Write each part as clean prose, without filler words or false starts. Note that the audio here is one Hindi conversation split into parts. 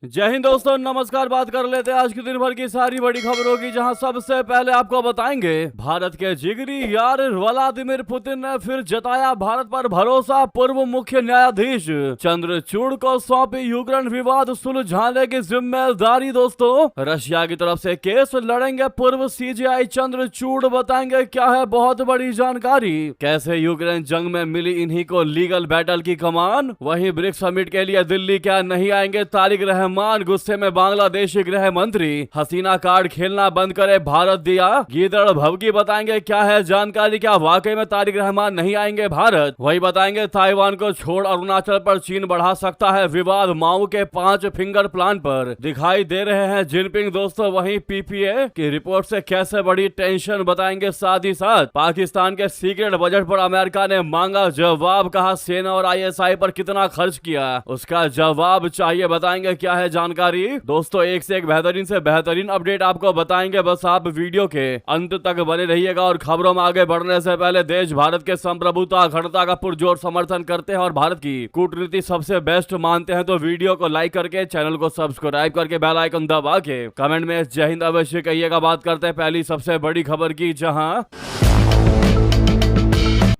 जय हिंद दोस्तों, नमस्कार। बात कर लेते हैं आज के दिन भर की सारी बड़ी खबरों की, जहां सबसे पहले आपको बताएंगे भारत के जिगरी यार व्लादिमीर पुतिन ने फिर जताया भारत पर भरोसा। पूर्व मुख्य न्यायाधीश चंद्रचूड़ को सौंपी यूक्रेन विवाद सुलझाने की जिम्मेदारी। दोस्तों, रशिया की तरफ से केस लड़ेंगे पूर्व सीजीआई चंद्रचूड़। बताएंगे क्या है बहुत बड़ी जानकारी, कैसे यूक्रेन जंग में मिली इन्हीं को लीगल बैटल की कमान। वहीं ब्रिक्स समिट के लिए दिल्ली क्या नहीं आएंगे तारिक रहमान। गुस्से में बांग्लादेशी गृह मंत्री, हसीना कार्ड खेलना बंद करे भारत दिया गीदड़ भवगी। बताएंगे क्या है जानकारी, क्या वाकई में तारिक रहमान नहीं आएंगे भारत। वही बताएंगे ताइवान को छोड़ अरुणाचल पर चीन बढ़ा सकता है विवाद। माओ के 5 फिंगर प्लान पर दिखाई दे रहे हैं जिनपिंग। दोस्तों, वहीं पीपीए की रिपोर्ट से कैसे बड़ी टेंशन बताएंगे। साथ ही साथ पाकिस्तान के सीक्रेट बजट पर अमेरिका ने मांगा जवाब। कहा सेना और आईएसआई पर कितना खर्च किया, उसका जवाब चाहिए। बताएंगे क्या है जानकारी। दोस्तों, एक से एक बेहतरीन से बेहतरीन अपडेट आपको बताएंगे, बस आप वीडियो के अंत तक बने रहिएगा। और खबरों में आगे बढ़ने से पहले देश भारत के संप्रभुता अखंडता का पुरजोर समर्थन करते हैं और भारत की कूटनीति सबसे बेस्ट मानते हैं, तो वीडियो को लाइक करके चैनल को सब्सक्राइब करके बेल आइकन दबा के कमेंट में जय हिंद अवश्य कहिएगा। बात करते हैं पहली सबसे बड़ी खबर की, जहां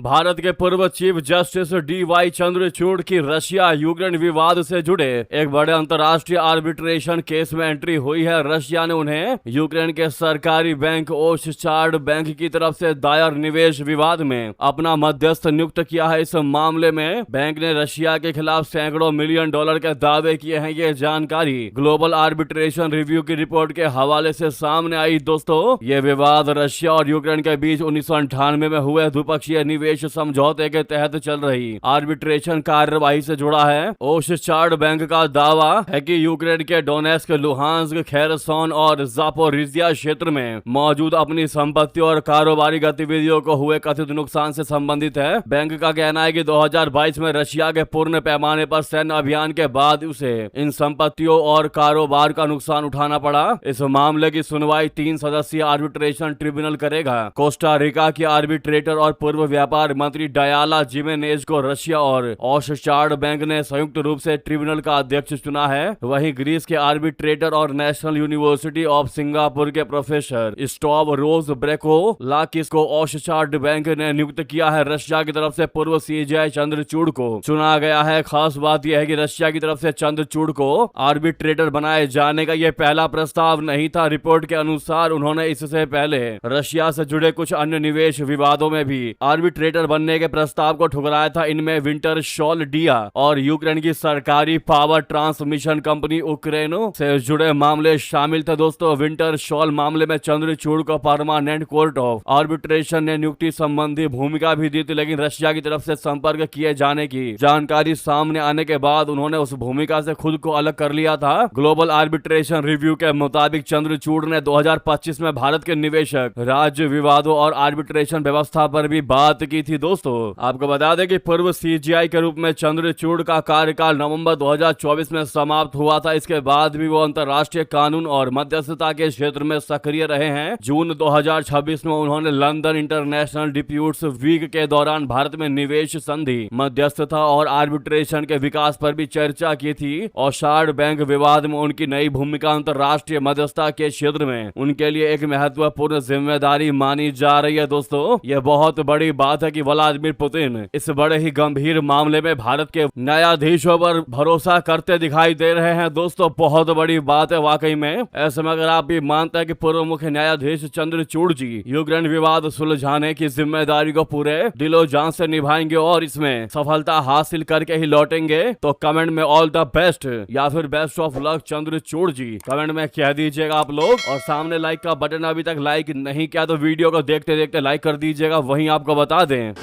भारत के पूर्व चीफ जस्टिस डी.वाई. चंद्रचूड़ की रशिया यूक्रेन विवाद से जुड़े एक बड़े अंतर्राष्ट्रीय आर्बिट्रेशन केस में एंट्री हुई है। रशिया ने उन्हें यूक्रेन के सरकारी बैंक ओशचार्ड बैंक की तरफ से दायर निवेश विवाद में अपना मध्यस्थ नियुक्त किया है। इस मामले में बैंक ने रशिया के खिलाफ सैकड़ों मिलियन डॉलर के दावे किए हैं। ये जानकारी ग्लोबल आर्बिट्रेशन रिव्यू की रिपोर्ट के हवाले से सामने आई। दोस्तों, ये विवाद रशिया और यूक्रेन के बीच 1998 में हुए द्विपक्षीय निवेश समझौते के तहत चल रही आर्बिट्रेशन कार्यवाही से जुड़ा है। ओशचार्ड बैंक का दावा है कि यूक्रेन के डोनेस्क, लुहांस्क, खेरसोन और जापोरिजिया क्षेत्र में मौजूद अपनी संपत्ति और कारोबारी गतिविधियों को हुए कथित नुकसान से संबंधित है। बैंक का कहना है कि 2022 में रशिया के पूर्ण पैमाने पर सैन्य अभियान के बाद उसे इन संपत्तियों और कारोबार का नुकसान उठाना पड़ा। इस मामले की सुनवाई 3 सदस्यीय आर्बिट्रेशन ट्रिब्यूनल करेगा। कोस्टा रिका की आर्बिट्रेटर और पूर्व व्यापार मंत्री डायाला जिमेनेज को रशिया और ओशचार्ड बैंक ने संयुक्त रूप से ट्रिब्यूनल का अध्यक्ष चुना है। वहीं ग्रीस के आर्बिट्रेटर और नेशनल यूनिवर्सिटी ऑफ सिंगापुर के प्रोफेसर स्टॉव रोज ब्रेको लाकिस को ओशचार्ड बैंक ने नियुक्त किया है। रशिया की तरफ से पूर्व सीजीआई चंद्रचूड़ को चुना गया है। खास बात यह है कि रशिया की तरफ से चंद्रचूड़ को आर्बिट्रेटर बनाए जाने का यह पहला प्रस्ताव नहीं था। रिपोर्ट के अनुसार उन्होंने इससे पहले रशिया से जुड़े कुछ अन्य निवेश विवादों में भी आर्बिट्रेटर बनने के प्रस्ताव को ठुकराया था। इनमें विंटर शॉल डिया और यूक्रेन की सरकारी पावर ट्रांसमिशन कंपनी उक्रेनो से जुड़े मामले शामिल थे। दोस्तों, विंटर शॉल मामले में चंद्रचूड़ को परमानेंट कोर्ट ऑफ आर्बिट्रेशन ने नियुक्ति संबंधी भूमिका भी दी थी, लेकिन रशिया की तरफ से संपर्क किए जाने की जानकारी सामने आने के बाद उन्होंने उस भूमिका से खुद को अलग कर लिया था। ग्लोबल आर्बिट्रेशन रिव्यू के मुताबिक चंद्रचूड़ ने 2025 में भारत के निवेशक, राज्य विवादों और आर्बिट्रेशन व्यवस्था पर भी बात की थी। दोस्तों, आपको बता दें कि पूर्व सीजीआई के रूप में चंद्रचूड़ का कार्यकाल नवंबर 2024 में समाप्त हुआ था। इसके बाद भी वो अंतर्राष्ट्रीय कानून और मध्यस्थता के क्षेत्र में सक्रिय रहे हैं। जून 2026 में उन्होंने लंदन इंटरनेशनल डिप्यूट्स वीक के दौरान भारत में निवेश संधि, मध्यस्थता और आर्बिट्रेशन के विकास पर भी चर्चा की थी। ओशचार्ड बैंक विवाद में उनकी नई भूमिका अंतर्राष्ट्रीय मध्यस्थता के क्षेत्र में उनके लिए एक महत्वपूर्ण जिम्मेदारी मानी जा रही है। दोस्तों, यह बहुत बड़ी बात है कि व्लादिमीर पुतिन इस बड़े ही गंभीर मामले में भारत के न्यायाधीशों पर भरोसा करते दिखाई दे रहे हैं। दोस्तों, बहुत बड़ी बात है वाकई में। ऐसे में अगर आप भी मानते हैं कि पूर्व मुख्य न्यायाधीश चंद्रचूड़ जी यूक्रेन विवाद सुलझाने की जिम्मेदारी को पूरे दिलो जान से निभाएंगे और इसमें सफलता हासिल करके ही लौटेंगे, तो कमेंट में ऑल द बेस्ट या फिर best of luck Chandrachud ji comment में कह दीजिएगा आप लोग। और सामने लाइक का बटन अभी तक लाइक नहीं किया तो वीडियो को देखते देखते लाइक कर दीजिएगा। वहीं आपको बता दें,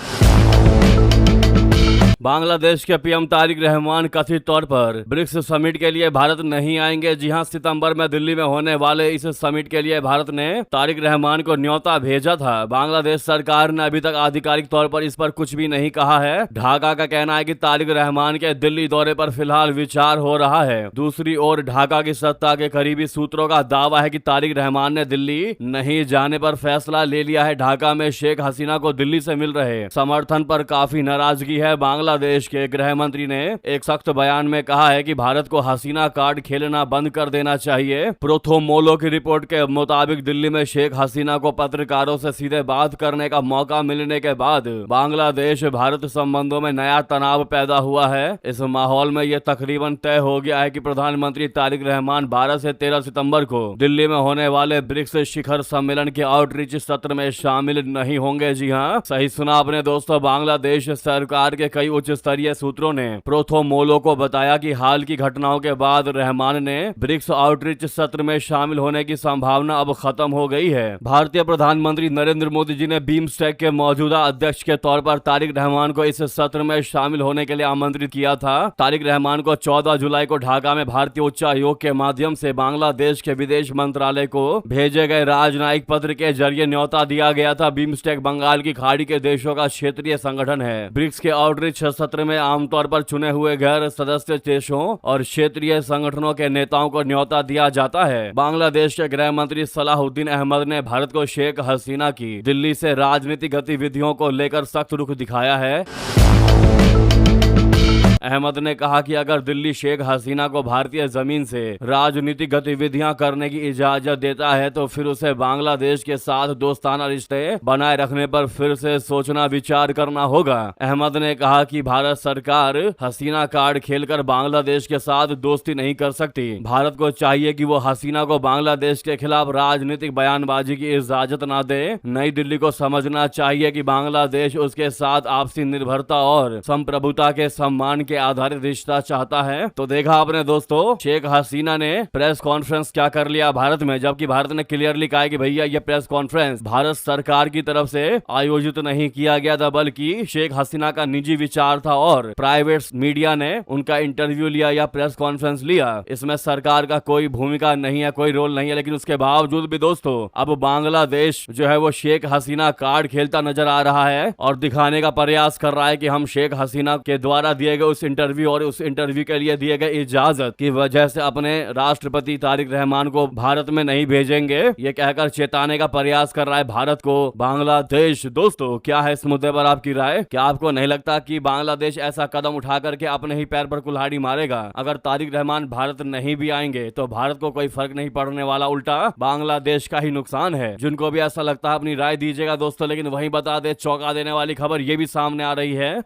बांग्लादेश के पीएम तारिक रहमान कथित तौर पर ब्रिक्स समिट के लिए भारत नहीं आएंगे। जी हां, सितंबर में दिल्ली में होने वाले इस समिट के लिए भारत ने तारिक रहमान को न्योता भेजा था। बांग्लादेश सरकार ने अभी तक आधिकारिक तौर पर इस पर कुछ भी नहीं कहा है। ढाका का कहना है कि तारिक रहमान के दिल्ली दौरे पर फिलहाल विचार हो रहा है। दूसरी ओर ढाका की सत्ता के करीबी सूत्रों का दावा है कि तारिक रहमान ने दिल्ली नहीं जाने पर फैसला ले लिया है। ढाका में शेख हसीना को दिल्ली से मिल रहे समर्थन पर काफी नाराजगी है। बांग्लादेश बांग्लादेश के गृह मंत्री ने एक सख्त बयान में कहा है कि भारत को हसीना कार्ड खेलना बंद कर देना चाहिए। प्रोथोमोलो की रिपोर्ट के मुताबिक दिल्ली में शेख हसीना को पत्रकारों से सीधे बात करने का मौका मिलने के बाद बांग्लादेश भारत संबंधों में नया तनाव पैदा हुआ है। इस माहौल में यह तकरीबन तय हो गया है कि प्रधानमंत्री तारिक रहमान 12 से 13 सितंबर को दिल्ली में होने वाले ब्रिक्स शिखर सम्मेलन के आउटरीच सत्र में शामिल नहीं होंगे। जी हाँ, सही सुना आपने दोस्तों। बांग्लादेश सरकार के कई उच्च स्तरीय सूत्रों ने प्रोथोमोलो को बताया कि हाल की घटनाओं के बाद रहमान ने ब्रिक्स आउटरीच सत्र में शामिल होने की संभावना अब खत्म हो गई है। भारतीय प्रधानमंत्री नरेंद्र मोदी जी ने बिम्स्टेक के मौजूदा अध्यक्ष के तौर पर तारिक रहमान को इस सत्र में शामिल होने के लिए आमंत्रित किया था। तारिक रहमान को 14 जुलाई को ढाका में भारतीय उच्चायोग के माध्यम से बांग्लादेश के विदेश मंत्रालय को भेजे गए राजनयिक पत्र के जरिए न्योता दिया गया था। बिम्स्टेक बंगाल की खाड़ी के देशों का क्षेत्रीय संगठन है। ब्रिक्स के आउटरीच सत्र में आमतौर पर चुने हुए गैर सदस्य देशों और क्षेत्रीय संगठनों के नेताओं को न्योता दिया जाता है। बांग्लादेश के गृह मंत्री सलाहुद्दीन अहमद ने भारत को शेख हसीना की दिल्ली से राजनीतिक गतिविधियों को लेकर सख्त रुख दिखाया है। अहमद ने कहा कि अगर दिल्ली शेख हसीना को भारतीय जमीन से राजनीतिक गतिविधियां करने की इजाजत देता है तो फिर उसे बांग्लादेश के साथ दोस्ताना रिश्ते बनाए रखने पर फिर से सोचना विचार करना होगा। अहमद ने कहा कि भारत सरकार हसीना कार्ड खेलकर बांग्लादेश के साथ दोस्ती नहीं कर सकती। भारत को चाहिए कि वो हसीना को बांग्लादेश के खिलाफ राजनीतिक बयानबाजी की इजाजत न दे। नई दिल्ली को समझना चाहिए कि बांग्लादेश उसके साथ आपसी निर्भरता और संप्रभुता के सम्मान के आधारित रिश्ता चाहता है। तो देखा आपने दोस्तों, शेख हसीना ने प्रेस कॉन्फ्रेंस क्या कर लिया भारत में, जबकि भारत ने क्लियरली कहा कि भैया ये प्रेस कॉन्फ्रेंस भारत सरकार की तरफ से आयोजित नहीं किया गया था, बल्कि शेख हसीना का निजी विचार था और प्राइवेट मीडिया ने उनका इंटरव्यू लिया या प्रेस कॉन्फ्रेंस लिया। इसमें सरकार का कोई भूमिका नहीं है, कोई रोल नहीं है। लेकिन उसके बावजूद भी दोस्तों अब बांग्लादेश जो है वो शेख हसीना कार्ड खेलता नजर आ रहा है और दिखाने का प्रयास कर रहा है कि हम शेख हसीना के द्वारा दिए गए उस इंटरव्यू और उस इंटरव्यू के लिए दिए गए इजाजत की वजह से अपने राष्ट्रपति तारिक रहमान को भारत में नहीं भेजेंगे, ये कहकर चेताने का प्रयास कर रहा है भारत को बांग्लादेश। दोस्तों क्या है इस मुद्दे पर आपकी राय? क्या आपको नहीं लगता कि बांग्लादेश ऐसा कदम उठा करके अपने ही पैर पर कुल्हाड़ी मारेगा? अगर तारिक रहमान भारत नहीं भी आएंगे तो भारत को कोई फर्क नहीं पड़ने वाला, उल्टा बांग्लादेश का ही नुकसान है। जिनको भी ऐसा लगता है अपनी राय दीजिएगा दोस्तों। लेकिन वहीं बता दे, चौंका देने वाली खबर ये भी सामने आ रही है।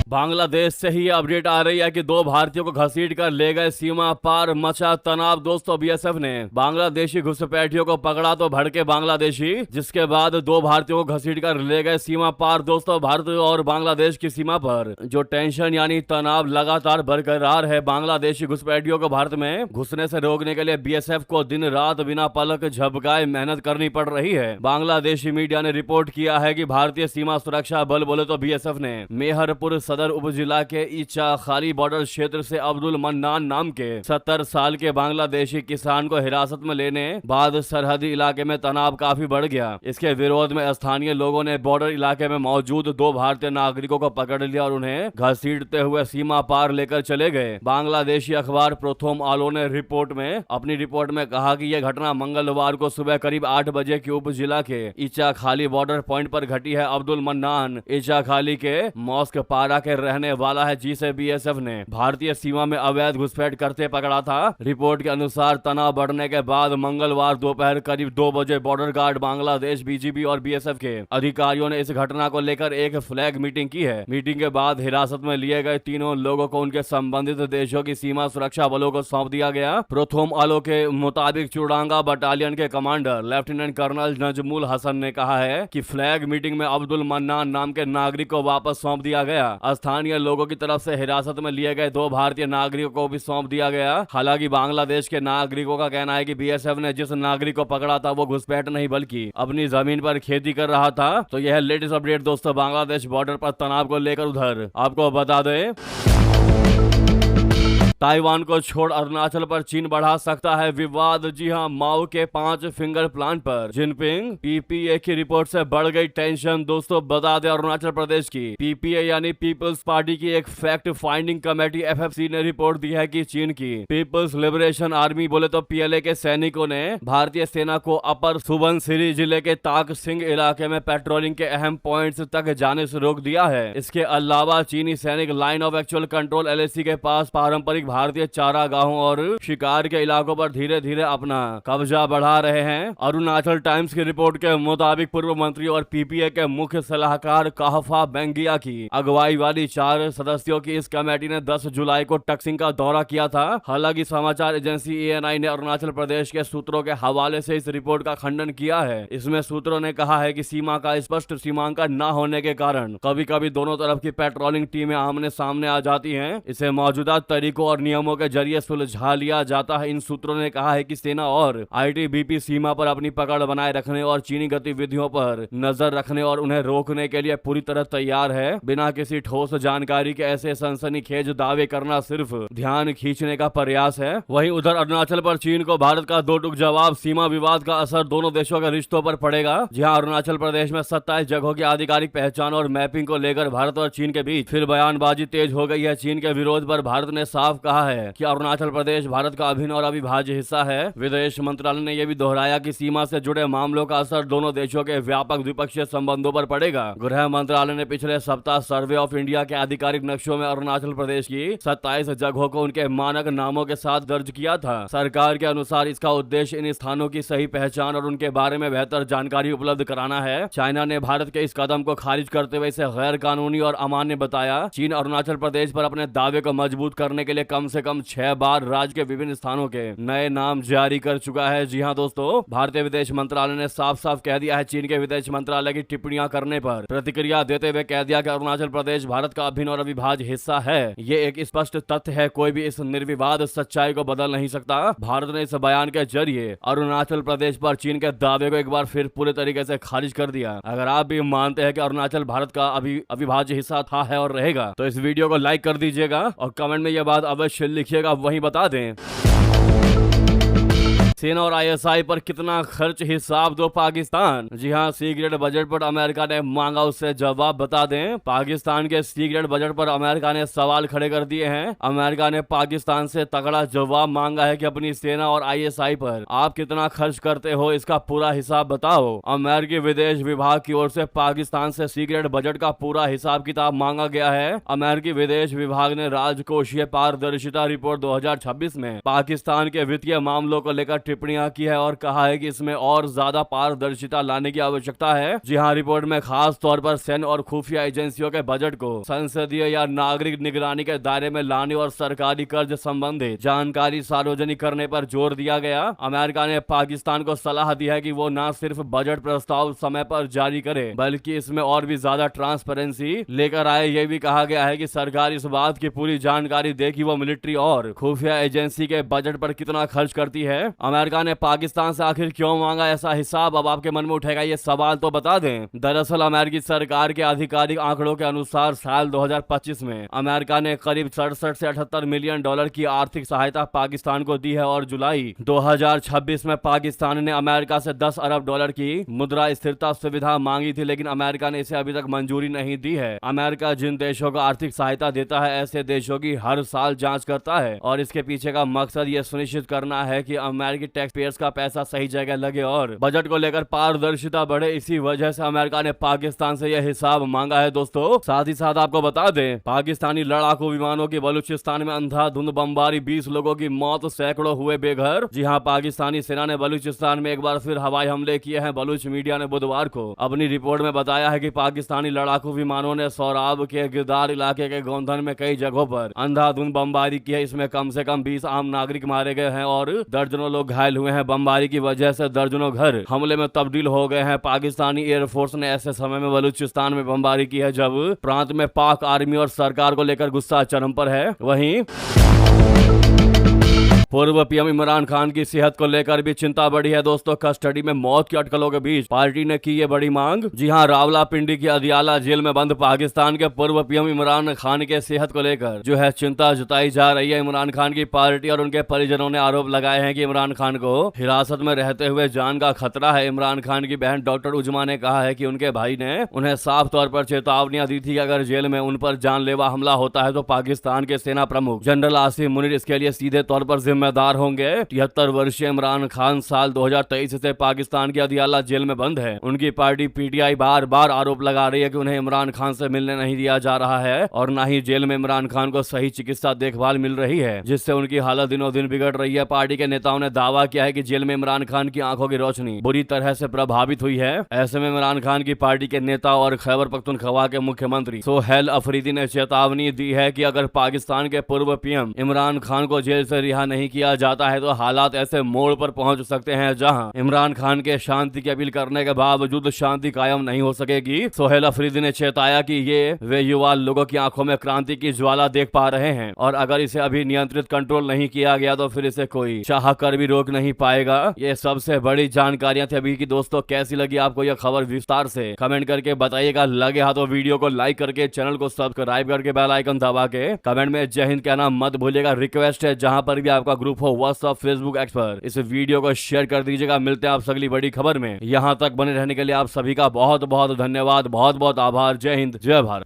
बांग्लादेश से ही अपडेट आ रही है कि 2 भारतीयों को घसीट कर ले गए सीमा पार, मचा तनाव। दोस्तों बीएसएफ ने बांग्लादेशी घुसपैठियों को पकड़ा तो भड़के बांग्लादेशी, जिसके बाद 2 भारतीयों को घसीट कर ले गए सीमा पार। दोस्तों भारत और बांग्लादेश की सीमा पर जो टेंशन यानी तनाव लगातार बरकरार है। बांग्लादेशी घुसपैठियों को भारत में घुसने से रोकने के लिए बीएसएफ को दिन रात बिना पलक झपकाए मेहनत करनी पड़ रही है। बांग्लादेशी मीडिया ने रिपोर्ट किया है कि भारतीय सीमा सुरक्षा बल बोले तो बीएसएफ ने मेहरपुर सदर उपजिला के ईचा खाली बॉर्डर क्षेत्र से अब्दुल मन्नान नाम के 70 साल के बांग्लादेशी किसान को हिरासत में लेने बाद सरहदी इलाके में तनाव काफी बढ़ गया। इसके विरोध में स्थानीय लोगों ने बॉर्डर इलाके में मौजूद 2 भारतीय नागरिकों को पकड़ लिया और उन्हें घसीटते हुए सीमा पार लेकर चले गए। बांग्लादेशी अखबार प्रोथोमोलो ने अपनी रिपोर्ट में कहा कि यह घटना मंगलवार को सुबह करीब 8 बजे के उपजिला के ईचा खाली बॉर्डर पॉइंट पर घटी है। अब्दुल मन्नान ईचा खाली के मॉस्क पारा के रहने वाला है, जिसे बीएसएफ ने भारतीय सीमा में अवैध घुसपैठ करते पकड़ा था। रिपोर्ट के अनुसार तनाव बढ़ने के बाद मंगलवार दोपहर करीब 2 बजे बॉर्डर गार्ड, बांग्लादेश बीजीबी और बीएसएफ के अधिकारियों ने इस घटना को लेकर एक फ्लैग मीटिंग की है। मीटिंग के बाद हिरासत में लिए गए तीनों लोगों को उनके संबंधित देशों की सीमा सुरक्षा बलों को सौंप दिया गया। प्रोथोमोलो के मुताबिक चुड़ांगा बटालियन के commander lieutenant colonel Najmul Hasan ने कहा है कि फ्लैग मीटिंग में अब्दुल मन्नान नाम के नागरिक को वापस सौंप दिया गया। स्थानीय लोगों की तरफ से हिरासत में लिए गए 2 भारतीय नागरिकों को भी सौंप दिया गया। हालांकि बांग्लादेश के नागरिकों का कहना है कि बीएसएफ ने जिस नागरिक को पकड़ा था वो घुसपैठ नहीं बल्कि अपनी जमीन पर खेती कर रहा था। तो यह लेटेस्ट अपडेट दोस्तों बांग्लादेश बॉर्डर पर तनाव को लेकर। उधर आपको बता दें ताइवान को छोड़ अरुणाचल पर चीन बढ़ा सकता है विवाद। जी हां, माओ के 5 फिंगर प्लान पर जिनपिंग। पीपीए की रिपोर्ट से बढ़ गई टेंशन। दोस्तों बता दें, अरुणाचल प्रदेश की पीपीए यानी पीपल्स पार्टी की एक फैक्ट फाइंडिंग कमेटी एफएफसी ने रिपोर्ट दी है कि चीन की पीपल्स लिबरेशन आर्मी बोले तो पीएलए के सैनिकों ने भारतीय सेना को अपर सुबनसिरी जिले के ताक सिंह इलाके में पेट्रोलिंग के अहम पॉइंट्स तक जाने से रोक दिया है। इसके अलावा चीनी सैनिक line of actual control LAC के पास पारंपरिक भारतीय चारागाहों और शिकार के इलाकों पर धीरे धीरे अपना कब्जा बढ़ा रहे हैं। अरुणाचल टाइम्स की रिपोर्ट के मुताबिक पूर्व मंत्री और पीपीए के मुख्य सलाहकार काहफा बेंगिया की अगुवाई वाली 4 सदस्यों की इस कमेटी ने 10 जुलाई को टक्सिंग का दौरा किया था। हालांकि समाचार एजेंसी एएनआई ने अरुणाचल प्रदेश के सूत्रों के हवाले से इस रिपोर्ट का खंडन किया है। इसमें सूत्रों ने कहा है कि सीमा का स्पष्ट सीमांकन न होने के कारण कभी कभी दोनों तरफ की पेट्रोलिंग टीमें आमने सामने आ जाती हैं। इसे मौजूदा तरीकों और नियमों के जरिए सुलझा लिया जाता है। इन सूत्रों ने कहा है कि सेना और आईटीबीपी सीमा पर अपनी पकड़ बनाए रखने और चीनी गतिविधियों पर नजर रखने और उन्हें रोकने के लिए पूरी तरह तैयार है। बिना किसी ठोस जानकारी के ऐसे सनसनीखेज दावे करना सिर्फ ध्यान खींचने का प्रयास है। वहीं उधर अरुणाचल पर चीन को भारत का दो टूक जवाब। सीमा विवाद का असर दोनों देशों के रिश्तों पर पड़ेगा। जहां अरुणाचल प्रदेश में 27 जगहों की आधिकारिक पहचान और मैपिंग को लेकर भारत और चीन के बीच फिर बयानबाजी तेज हो गई है। चीन के विरोध पर भारत ने साफ कहा है कि अरुणाचल प्रदेश भारत का अभिन्न और अविभाज्य हिस्सा है। विदेश मंत्रालय ने यह भी दोहराया कि सीमा से जुड़े मामलों का असर दोनों देशों के व्यापक द्विपक्षीय संबंधों पर पड़ेगा। गृह मंत्रालय ने पिछले सप्ताह सर्वे ऑफ इंडिया के आधिकारिक नक्शों में अरुणाचल प्रदेश की 27 जगहों को उनके मानक नामों के साथ दर्ज किया था। सरकार के अनुसार इसका उद्देश्य इन स्थानों की सही पहचान और उनके बारे में बेहतर जानकारी उपलब्ध कराना है। चाइना ने भारत के इस कदम को खारिज करते हुए इसे गैर कानूनी और अमान्य बताया। चीन अरुणाचल प्रदेश पर अपने दावे को मजबूत करने के लिए कम से कम 6 बार राज्य के विभिन्न स्थानों के नए नाम जारी कर चुका है। जी हां दोस्तों, भारतीय विदेश मंत्रालय ने साफ साफ कह दिया है। चीन के विदेश मंत्रालय की टिप्पणियां करने पर प्रतिक्रिया देते हुए कह दिया कि अरुणाचल प्रदेश भारत का अभिन्न और अविभाज्य हिस्सा है। ये एक स्पष्ट तथ्य है, कोई भी इस निर्विवाद सच्चाई को बदल नहीं सकता। भारत ने इस बयान के जरिए अरुणाचल प्रदेश पर चीन के दावे को एक बार फिर पूरे तरीके से खारिज कर दिया। अगर आप भी मानते हैं कि अरुणाचल भारत का अविभाज्य हिस्सा था, है और रहेगा, तो इस वीडियो को लाइक कर दीजिएगा और कमेंट में यह बात अवश्य लिखिएगा। वहीं बता दें, सेना और आईएसआई पर कितना खर्च, हिसाब दो पाकिस्तान। जी हां, सीक्रेट बजट पर अमेरिका ने मांगा, उससे जवाब बता दें। पाकिस्तान के सीक्रेट बजट पर अमेरिका ने सवाल खड़े कर दिए हैं। अमेरिका ने पाकिस्तान से तगड़ा जवाब मांगा है कि अपनी सेना और आईएसआई पर आप कितना खर्च करते हो, इसका पूरा हिसाब बताओ। अमेरिकी विदेश विभाग की ओर से पाकिस्तान से सीक्रेट बजट का पूरा हिसाब किताब मांगा गया है। अमेरिकी विदेश विभाग ने राजकोषीय पारदर्शिता रिपोर्ट 2026 में पाकिस्तान के वित्तीय मामलों को लेकर टिप्पणियां की है और कहा है कि इसमें और ज्यादा पारदर्शिता लाने की आवश्यकता है। जी हां, रिपोर्ट में खास तौर पर सैन्य और खुफिया एजेंसियों के बजट को संसदीय या नागरिक निगरानी के दायरे में लाने और सरकारी कर्ज संबंधित जानकारी सार्वजनिक करने पर जोर दिया गया। अमेरिका ने पाकिस्तान को सलाह दी है कि वो न सिर्फ बजट प्रस्ताव समय पर जारी करे, बल्कि इसमें और भी ज्यादा ट्रांसपेरेंसी लेकर आए। यह भी कहा गया है कि सरकार इस बात की पूरी जानकारी दे कि वो मिलिट्री और खुफिया एजेंसी के बजट पर कितना खर्च करती है। अमेरिका ने पाकिस्तान से आखिर क्यों मांगा ऐसा हिसाब, अब आपके मन में उठेगा ये सवाल, तो बता दें। दरअसल अमेरिकी सरकार के आधिकारिक आंकड़ों के अनुसार साल 2025 में अमेरिका ने करीब 67 से 78 मिलियन डॉलर की आर्थिक सहायता पाकिस्तान को दी है और जुलाई 2026 में पाकिस्तान ने अमेरिका से 10 अरब डॉलर की मुद्रा स्थिरता सुविधा मांगी थी, लेकिन अमेरिका ने इसे अभी तक मंजूरी नहीं दी है। अमेरिका जिन देशों को आर्थिक सहायता देता है, ऐसे देशों की हर साल जांच करता है और इसके पीछे का मकसद ये सुनिश्चित करना है कि अमेरिकी टैक्स पेयर्स का पैसा सही जगह लगे और बजट को लेकर पारदर्शिता बढ़े। इसी वजह से अमेरिका ने पाकिस्तान से यह हिसाब मांगा है। दोस्तों साथ ही साथ आपको बता दें, पाकिस्तानी लड़ाकू विमानों की बलूचिस्तान में अंधाधुंध बमबारी, 20 लोगों की मौत, सैकड़ों हुए बेघर। जी हां, पाकिस्तानी सेना ने बलूचिस्तान में एक बार फिर हवाई हमले किए हैं। बलूच मीडिया ने बुधवार को अपनी रिपोर्ट में बताया है कि पाकिस्तानी लड़ाकू विमानों ने सोराब के गिरदार इलाके के गोंधन में कई जगहों पर अंधाधुंध बमबारी की है। इसमें कम से कम 20 आम नागरिक मारे गए हैं और दर्जनों लोग घायल हुए हैं। बमबारी की वजह से दर्जनों घर हमले में तब्दील हो गए हैं। पाकिस्तानी एयरफोर्स ने ऐसे समय में बलूचिस्तान में बमबारी की है जब प्रांत में पाक आर्मी और सरकार को लेकर गुस्सा चरम पर है। वहीं पूर्व पीएम इमरान खान की सेहत को लेकर भी चिंता बढ़ी है दोस्तों। कस्टडी में मौत की अटकलों के बीच पार्टी ने की ये बड़ी मांग। जी हां, रावलापिंडी की अदियाला जेल में बंद पाकिस्तान के पूर्व पीएम इमरान खान के सेहत को लेकर जो है चिंता जताई जा रही है। इमरान खान की पार्टी और उनके परिजनों ने आरोप लगाए हैं कि इमरान खान को हिरासत में रहते हुए जान का खतरा है। इमरान खान की बहन डॉक्टर उजमा ने कहा है कि उनके भाई ने उन्हें साफ तौर पर चेतावनियां दी थी कि अगर जेल में उन पर जानलेवा हमला होता है तो पाकिस्तान के सेना प्रमुख जनरल आसिम मुनीर इसके लिए सीधे तौर पर जिम्मेदार होंगे। 73 वर्षीय इमरान खान साल 2023 से पाकिस्तान की अदियाला जेल में बंद है। उनकी पार्टी पीटीआई बार बार आरोप लगा रही है कि उन्हें इमरान खान से मिलने नहीं दिया जा रहा है और न ही जेल में इमरान खान को सही चिकित्सा देखभाल मिल रही है, जिससे उनकी हालत दिनों दिन बिगड़ रही है। पार्टी के नेताओं ने दावा किया है कि जेल में इमरान खान की आंखों की रोशनी बुरी तरह से प्रभावित हुई है। ऐसे में इमरान खान की पार्टी के नेता और खैबर पख्तूनख्वा के मुख्यमंत्री सोहेल अफरीदी ने चेतावनी दी है कि अगर पाकिस्तान के पूर्व पीएम इमरान खान को जेल से रिहा नहीं किया जाता है तो हालात ऐसे मोड़ पर पहुंच सकते हैं जहां इमरान खान के शांति की अपील करने के बावजूद शांति कायम नहीं हो सकेगी। सोहेल अफरीदी ने चेताया कि ये वे युवा लोगों की आंखों में क्रांति की ज्वाला देख पा रहे हैं और अगर इसे अभी नियंत्रित कंट्रोल नहीं किया गया तो फिर इसे कोई चाह कर भी रोक नहीं पाएगा। ये सबसे बड़ी जानकारियां थी अभी की दोस्तों। कैसी लगी आपको यह खबर विस्तार से कमेंट करके बताइएगा। लगे हाथ तो वीडियो को लाइक करके चैनल को सब्सक्राइब करके बेल आइकन दबा के कमेंट में जय हिंद कहना मत भूलिएगा। रिक्वेस्ट है जहां पर भी आपका ग्रुप हो व्हाट्सएप फेसबुक एक्स पर इस वीडियो को शेयर कर दीजिएगा। मिलते हैं आप अगली बड़ी खबर में। यहां तक बने रहने के लिए आप सभी का बहुत बहुत धन्यवाद, बहुत बहुत आभार। जय हिंद, जय भारत।